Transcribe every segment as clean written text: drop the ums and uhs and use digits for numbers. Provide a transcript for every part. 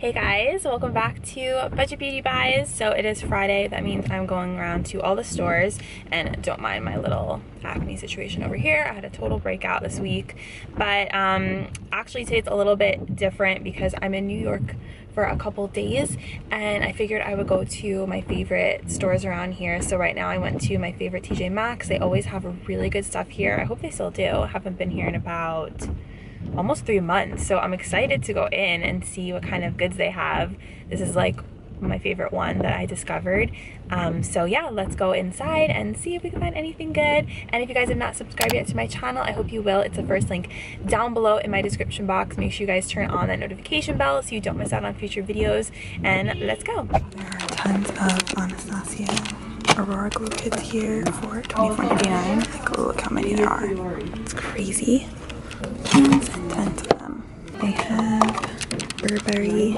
Hey guys, welcome back to Budget Beauty Buys. So it is Friday. That means I'm going around to all the stores, and don't mind my little acne situation over here. I had a total breakout this week, but actually today it's a little bit different because I'm in New York for a couple days and I figured I would go to my favorite stores around here. So right now I went to my favorite TJ Maxx. They always have really good stuff here. I hope they still do. I haven't been here in about almost 3 months, so I'm excited to go in and see what kind of goods they have. This is like my favorite one that I discovered. So yeah, let's go inside and see if we can find anything good. And if you guys have not subscribed yet to my channel, I hope you will. It's the first link down below in my description box. Make sure you guys turn on that notification bell so you don't miss out on future videos, and let's go. There are tons of Anastasia Aurora glue kits here for $24.99. Like, look how many there are. It's crazy. Tons and tons of them. They have Burberry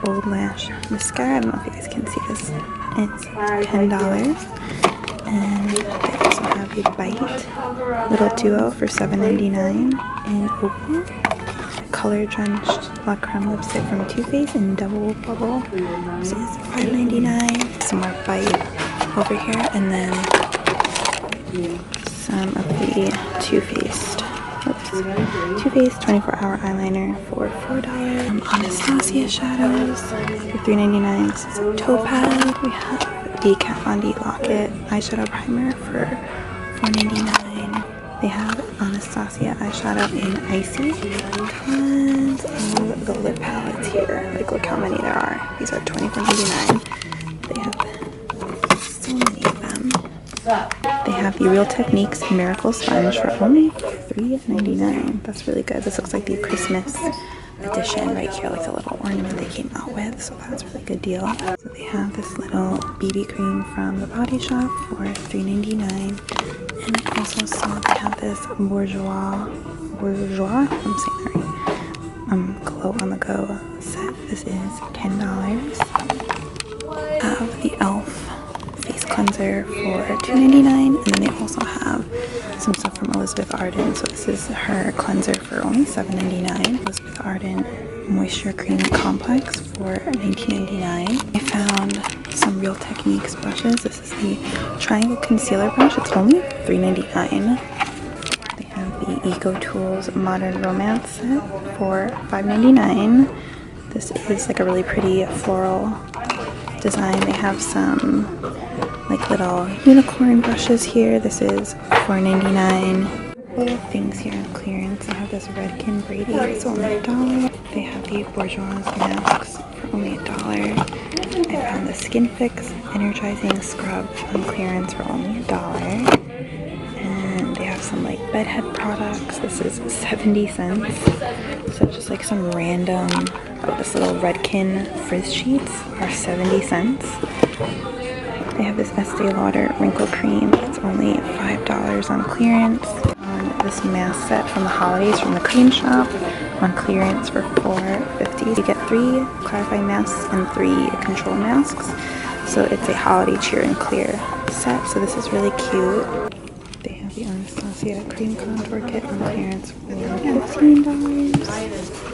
Old Lash Mascara. I don't know if you guys can see this. It's $10. And they also have a Bite Little Duo for $7.99 in Opal. Color Drenched La Creme lipstick from Too Faced in Double Bubble. This is $5.99. Some more Bite over here. And then some of the Too Faced 24-hour eyeliner for $4. Anastasia shadows for $3.99. This is a Topaz. We have the Kat Von D Locket eyeshadow primer for $4.99. They have Anastasia eyeshadow in Icy. Tons of the lip palettes here. Like, look how many there are. These are $24.99. They have so many of them. They have the Real Techniques Miracle Sponge for only $3.99. That's really good. This looks like the Christmas edition right here, like the little ornament they came out with, so that's a really good deal. So they have this little BB cream from the Body Shop for $3.99. And I also saw they have this Bourjois, I'm saying that right, Glow on the Go set. This is $10. Have the e.l.f. face cleanser for $2.99, and then they also have some stuff from Elizabeth Arden. So this is her cleanser for only $7.99. Elizabeth Arden Moisture Cream Complex for $19.99. I found some Real Techniques brushes. This is the Triangle Concealer Brush. It's only $3.99. They have the Eco Tools Modern Romance set for $5.99. This is like a really pretty floral design. They have some like little unicorn brushes here. This is $4.99. Little things here on clearance. They have this Redken Brady. It's only $1. They have the Bourjois masks for only $1. I found the Skin Fix Energizing Scrub on clearance for only $1. And they have some like bedhead products. This is 70 cents. So just like some random, this little Redken frizz sheets are 70 cents. They have this Estee Lauder Wrinkle Cream. It's only $5 on clearance. This mask set from the holidays from the Cream Shop on clearance for $4.50. You get 3 clarifying masks and 3 control masks. So it's a holiday cheer and clear set. So this is really cute. They have the Anastasia Cream Contour Kit on clearance for $15.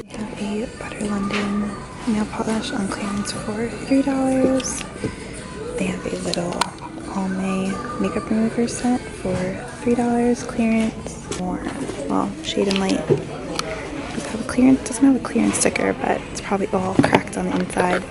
They have a Butter London nail polish on clearance for $3. They have a little Almay makeup remover set for $3 clearance. More, well, Shade and Light doesn't have a clearance sticker, but it's probably all cracked on the inside.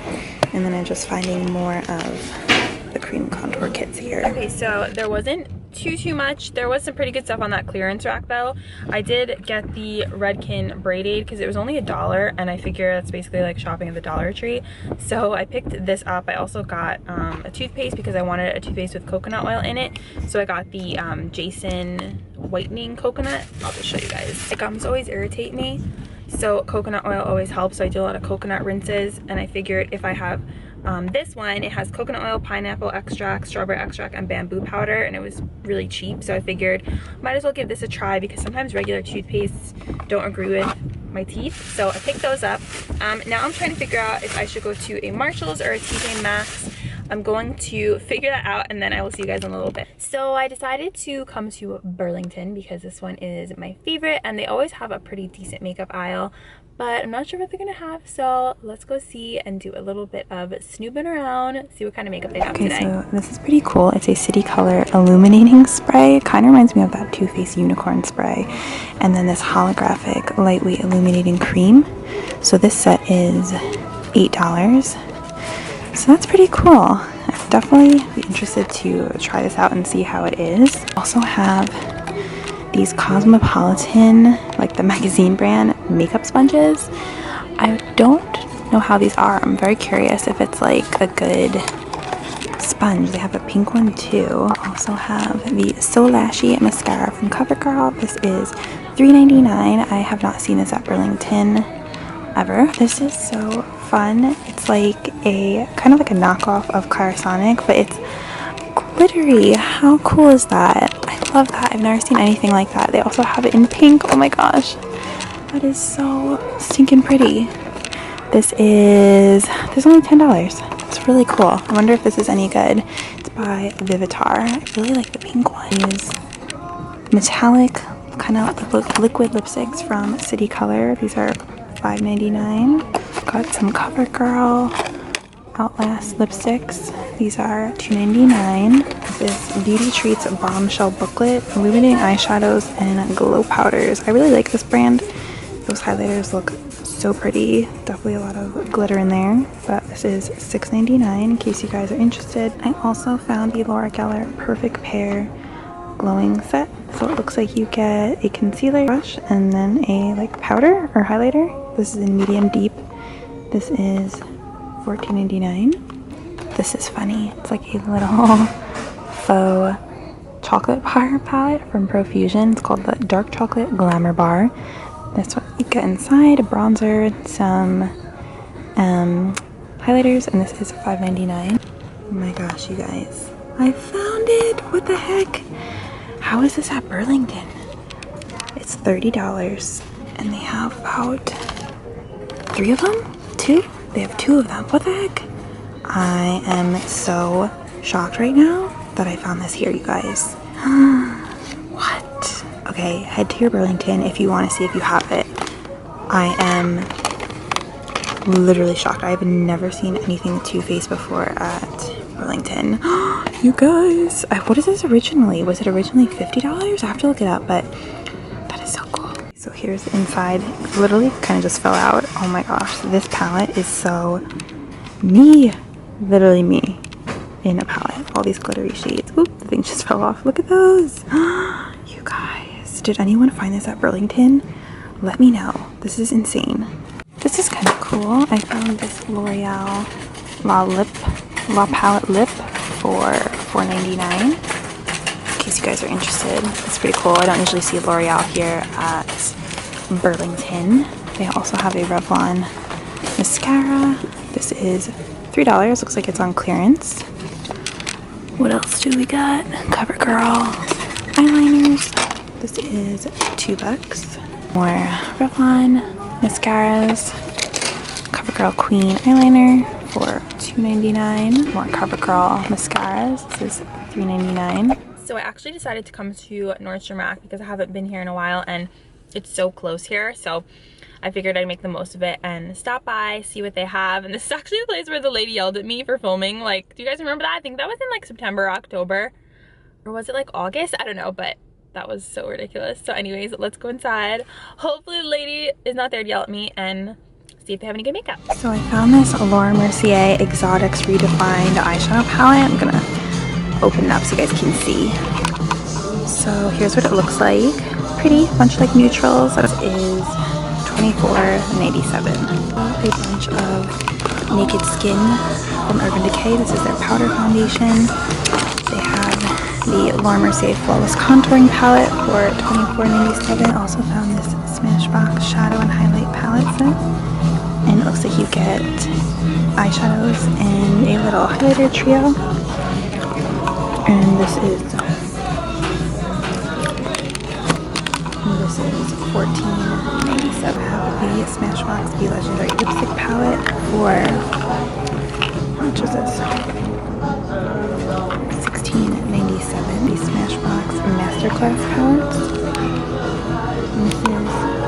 And then I'm just finding more of the cream contour kits here. Okay, so there wasn't too much. There was some pretty good stuff on that clearance rack though. I did get the Redken Braid Aid because it was only $1, and I figure that's basically like shopping at the Dollar Tree. So I picked this up. I also got a toothpaste because I wanted a toothpaste with coconut oil in it. So I got the Jason Whitening Coconut. I'll just show you guys. Like, gums always irritate me, so coconut oil always helps. So I do a lot of coconut rinses, and I figured if I have this one, it has coconut oil, pineapple extract, strawberry extract, and bamboo powder, and it was really cheap. So I figured might as well give this a try because sometimes regular toothpastes don't agree with my teeth. So I picked those up. Now I'm trying to figure out if I should go to a Marshall's or a TJ Maxx. I'm going to figure that out, and then I will see you guys in a little bit. So I decided to come to Burlington because this one is my favorite, and they always have a pretty decent makeup aisle. but I'm not sure what they're gonna have, so let's go see and do a little bit of snooping around, see what kind of makeup they have today. So this is pretty cool. It's a City Color illuminating spray. Kind of reminds me of that Too Faced unicorn spray. And then this holographic lightweight illuminating cream. So this set is $8. So that's pretty cool. I'd definitely be interested to try this out and see how it is. Also have these Cosmopolitan, like the magazine brand, makeup sponges. I don't know how these are. I'm very curious if it's like a good sponge. They have a pink one too. Also have the So Lashy mascara from CoverGirl. This is $3.99. I have not seen this at Burlington ever. This is so fun. It's like a kind of like a knockoff of Clarisonic, but it's glittery. How cool is that? I love that. I've never seen anything like that. They also have it in pink. Oh my gosh, that is so stinking pretty. This is only $10. It's really cool. I wonder if this is any good. It's by Vivitar. I really like the pink one. These metallic kind of liquid lipsticks from City Color. These are $5.99. Got some CoverGirl Outlast lipsticks. These are $2.99. This Beauty Treats Bombshell Booklet, illuminating eyeshadows and glow powders. I really like this brand. Those highlighters look so pretty. Definitely a lot of glitter in there, but this is $6.99 in case you guys are interested. I also found the Laura Geller Perfect Pair glowing set. So it looks like you get a concealer brush and then a like powder or highlighter. This is in medium deep. This is $14.99. This is funny. It's like a little faux chocolate bar palette from Profusion. It's called the Dark Chocolate Glamour Bar. That's what you get inside: a bronzer, some highlighters, and this is $5.99. Oh my gosh, you guys, I found it! What the heck? How is this at Burlington? It's $30, and they have about 3 of them? 2? They have 2 of them. What the heck? I am so shocked right now that I found this here, you guys. What? Okay, head to your Burlington if you want to see if you have it. I am literally shocked. I have never seen anything Too Faced before at Burlington. You guys, what is this originally? Was it originally $50? I have to look it up, but that is so cool. So here's the inside. It literally kind of just fell out. Oh my gosh, this palette is so me. Literally me in a palette. All these glittery shades. Oop, the thing just fell off. Look at those. You guys, did anyone find this at Burlington? Let me know. This is insane. This is kind of cool. I found this L'Oreal La Palette Lip for $4.99. In case you guys are interested. It's pretty cool. I don't usually see L'Oreal here at Burlington. They also have a Revlon mascara. This is $3. Looks like it's on clearance. What else do we got? CoverGirl eyeliners. This is $2. More Revlon mascaras. CoverGirl Queen eyeliner for $2.99. More CoverGirl mascaras. This is $3.99. So I actually decided to come to Nordstrom Rack because I haven't been here in a while and it's so close here. So I figured I'd make the most of it and stop by, see what they have. And this is actually the place where the lady yelled at me for filming. Like, do you guys remember that? I think that was in like September, October. Or was it like August? I don't know, but that was so ridiculous. So anyways, let's go inside. Hopefully the lady is not there to yell at me and see if they have any good makeup. So I found this Laura Mercier Exotics Redefined eyeshadow palette. I'm gonna open it up so you guys can see. So here's what it looks like. Pretty, bunch of like neutrals. This is $24.87. A bunch of Naked Skin from Urban Decay. This is their powder foundation. They have the Laura Mercier Flawless Contouring Palette for $24.97. Also found this Smashbox Shadow and Highlight Palette set. And it looks like you get eyeshadows and a little highlighter trio. And this is $14.97. The Smashbox Be Legendary Lipstick Palette for, how much is this? $16.97. The Smashbox Masterclass Palettes. And this is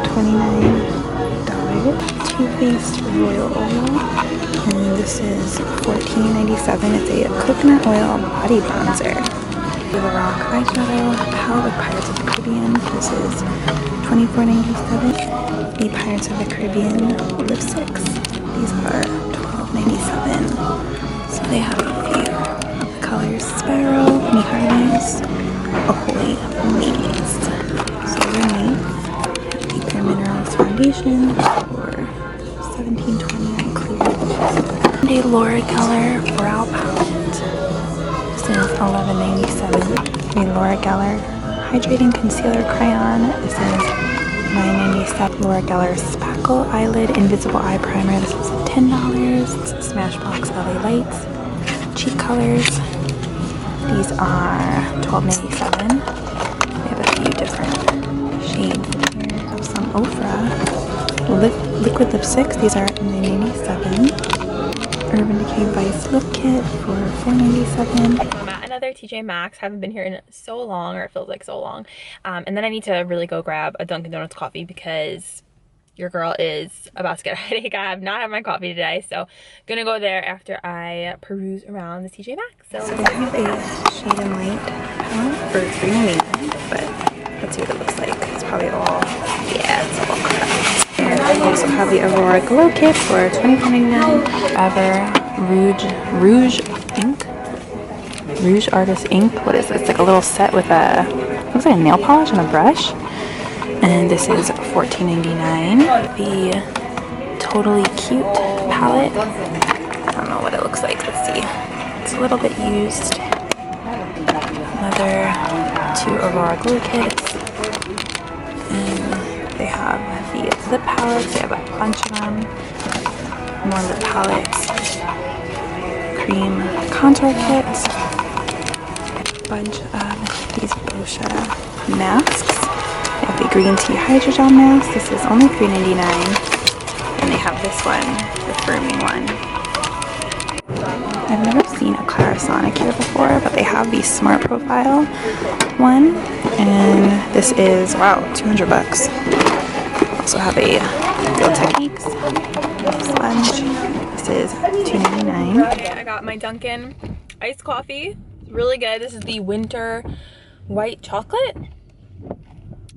$29. Too Faced Royal Oil, and this is $14.97. It's a coconut oil body bronzer. The Rock eyeshadow palette with Pirates of the Caribbean. This is $24.97. The Pirates of the Caribbean lipsticks. These are $12.97. So they have a few colors: Sparrow, Me Hardness, Ahoy, Maze. So underneath, the Bare Minerals foundation for $17.29 clear. The Laura Geller brow palette. This is $11.97. The Laura Geller hydrating concealer crayon. This is $9.97. Laura Geller Spackle Eyelid Invisible Eye Primer. This is $10. Smashbox LA Lights cheek colors. These are $12.97. They have a few different shades here. I have some Ofra liquid lipsticks. These are $9.97. Urban Decay Vice Lip Kit for $4.97. I'm at another TJ Maxx. Haven't been here in so long, or it feels like so long. And then I need to really go grab a Dunkin' Donuts coffee because your girl is about to get a headache. I have not had my coffee today, so gonna go there after I peruse around the TJ Maxx. So they have a Shade and Light palette for $3.99, but let's see what it looks like. It's probably all, yeah, it's all crap. And I also have the Aurora Glow Kit for $24.99. Rouge Ink. Rouge Artist Ink. What is this? It's like a little set with a, looks like a nail polish and a brush. And this is $14.99. The Totally Cute palette. I don't know what it looks like. Let's see. It's a little bit used. Another 2 Aurora Glow Kits. And they have the lip palettes. They have a bunch of them. More lip palettes. Cream contour kits. A bunch of these Boscia masks. They have the green tea hydrogel mask. This is only $3.99. And they have this one, the firming one. I've never seen a Clarisonic here before, but they have the Smart Profile one. And this is, wow, 200 bucks. Also have a Real Techniques sponge. This is $2.99. okay, I got my Dunkin' iced coffee. It's really good. This is the Winter White Chocolate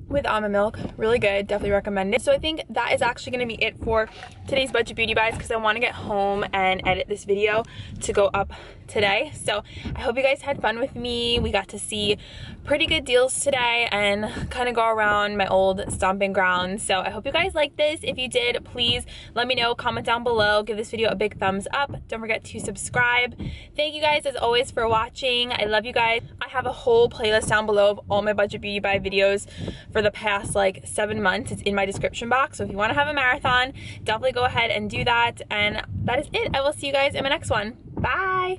with almond milk. Really good. Definitely recommend it. So I think that is actually going to be it for today's budget beauty buys because I want to get home and edit this video to go up today. So I hope you guys had fun with me. We got to see pretty good deals today and kind of go around my old stomping grounds. So I hope you guys liked this. If you did, please let me know. Comment down below. Give this video a big thumbs up. Don't forget to subscribe. Thank you guys as always for watching. I love you guys. I have a whole playlist down below of all my budget beauty buy videos for the past like 7 months. It's in my description box. So if you want to have a marathon, definitely go ahead and do that. And that is it. I will see you guys in my next one. Bye.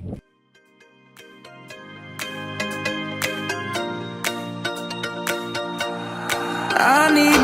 I need